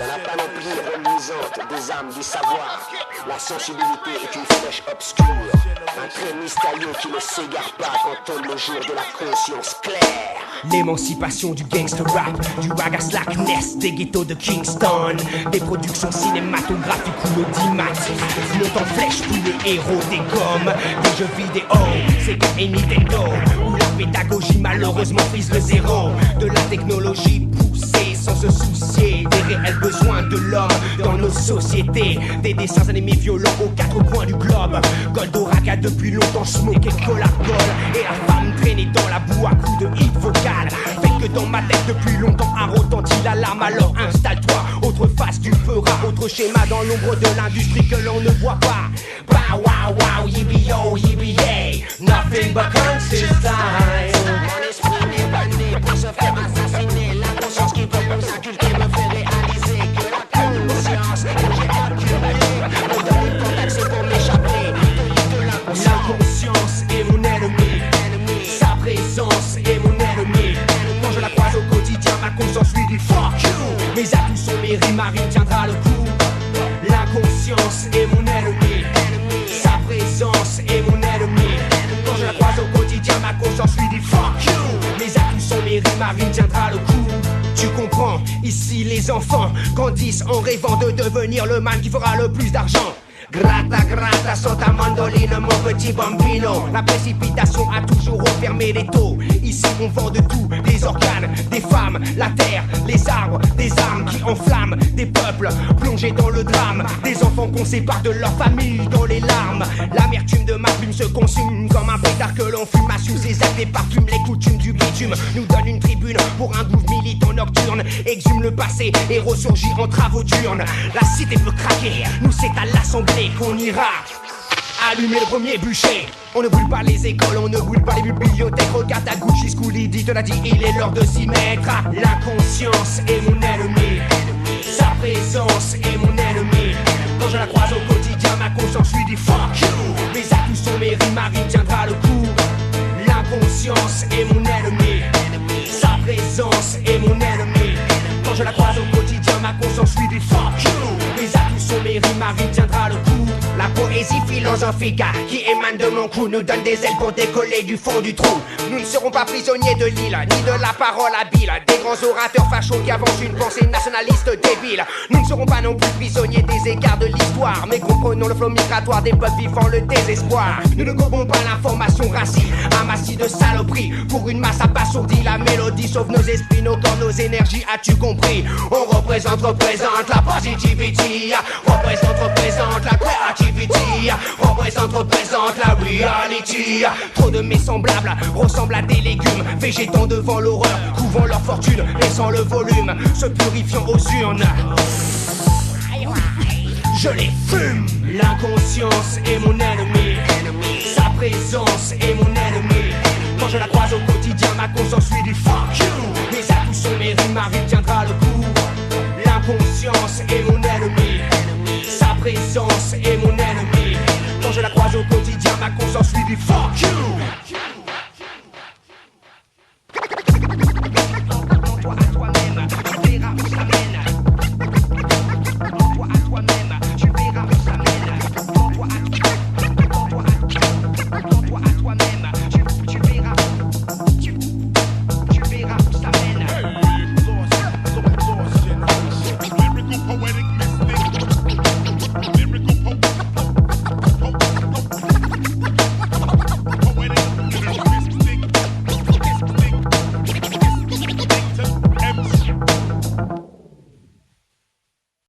Dans la panoplie reluisante des âmes du savoir, la sensibilité est une flèche obscure, un trait mystérieux qui ne s'égare pas quand tombe le jour de la conscience claire. L'émancipation du gangster rap, du raga slackness, des ghettos de Kingston, des productions cinématographiques ou l'audimat. Monte en flèche tous les héros des gommes, des jeux vidéo, Sega et Nintendo, où la pédagogie malheureusement frise le zéro. De la technologie poussée sans se soucier des réels besoins de l'homme dans nos sociétés. Des dessins animés violents aux quatre coins du globe. Goldorak a depuis longtemps smoké Cola-Cola et la femme traînée dans la boue à coups de hit vocal. Fait que dans ma tête depuis longtemps a retenti l'alarme, alors installe-toi. Autre face du fera, autre schéma dans l'ombre de l'industrie que l'on ne voit pas. Bah wow wow, yibi-yo, yibi-yay, nothing but conscious time. Mon esprit n'est pas né pour se faire assassiner. La conscience qui veut nous inculquer me fait réaliser que la conscience que j'ai accumulée me donne une porte d'accès pour m'échapper de L'inconscience est mon ennemi, sa présence est mon ennemi. Quand je la croise au quotidien, ma conscience lui dit fuck you. Mes atouts sont mes rimes, ma rime tiendra le coup. L'inconscience est mon ennemi, sa présence est mon ennemi. Quand je la croise au quotidien, ma conscience lui dit fuck you. Mes atouts sont mes rimes, ma rime tiendra le coup. Tu comprends, ici les enfants grandissent en rêvant de devenir le man qui fera le plus d'argent. Grata, grata, sur ta mandoline, mon petit bambino. La précipitation a toujours refermé les taux. Ici on vend de tout, des organes, des femmes, la terre, les arbres, des armes qui enflamment, des peuples plongés dans le drame, des enfants qu'on sépare de leur famille dans les larmes. L'amertume de ma plume se consume comme un pétard que l'on fume. Assume ses actes et parfume les coutumes du bitume. Nous donne une tribune pour un groove militant nocturne. Exhume le passé et ressurgit en travaux diurnes. La cité peut craquer, nous c'est à l'assemblée qu'on ira allumer le premier bûcher. On ne brûle pas les écoles, on ne brûle pas les bibliothèques. Regarde ta Gucci, Scoolidi te l'a dit, il est l'heure de s'y mettre. L'inconscience est mon ennemi, sa présence est mon ennemi. Quand je la croise au quotidien, ma conscience lui dit fuck you. Mes atouts sont mes rimes, ma rime tiendra le coup. L'inconscience est mon ennemi, sa présence est mon ennemi. Quand je la croise au quotidien, ma conscience lui dit fuck you. Mes atouts sont mes rimes, ma rime tiendra le coup. La poésie philosophique qui émane de mon cou nous donne des ailes pour décoller du fond du trou. Nous ne serons pas prisonniers de l'île, ni de la parole habile des grands orateurs fachos qui avancent une pensée nationaliste débile. Nous ne serons pas non plus prisonniers des écarts de l'histoire, mais comprenons le flot migratoire des peuples vivant le désespoir. Nous ne gobons pas l'information racine, un massif de saloperies pour une masse abasourdie. La mélodie sauve nos esprits, nos corps, nos énergies, as-tu compris? On représente la positivity, représente la creativity, représente la reality. Trop de mes semblables ressemblent à des légumes, végétant devant l'horreur, couvant leur fortune, laissant le volume, se purifiant aux urnes. Je les fume. L'inconscience est mon ennemi, sa présence est mon ennemi. Quand je la croise au quotidien, ma conscience lui dit fuck you. Mes atouts sont mes rimes, ma rime tiendra le coup. L'inconscience est mon ennemi, sa présence est mon ennemi. Quand je la croise au quotidien, ma conscience lui dit fuck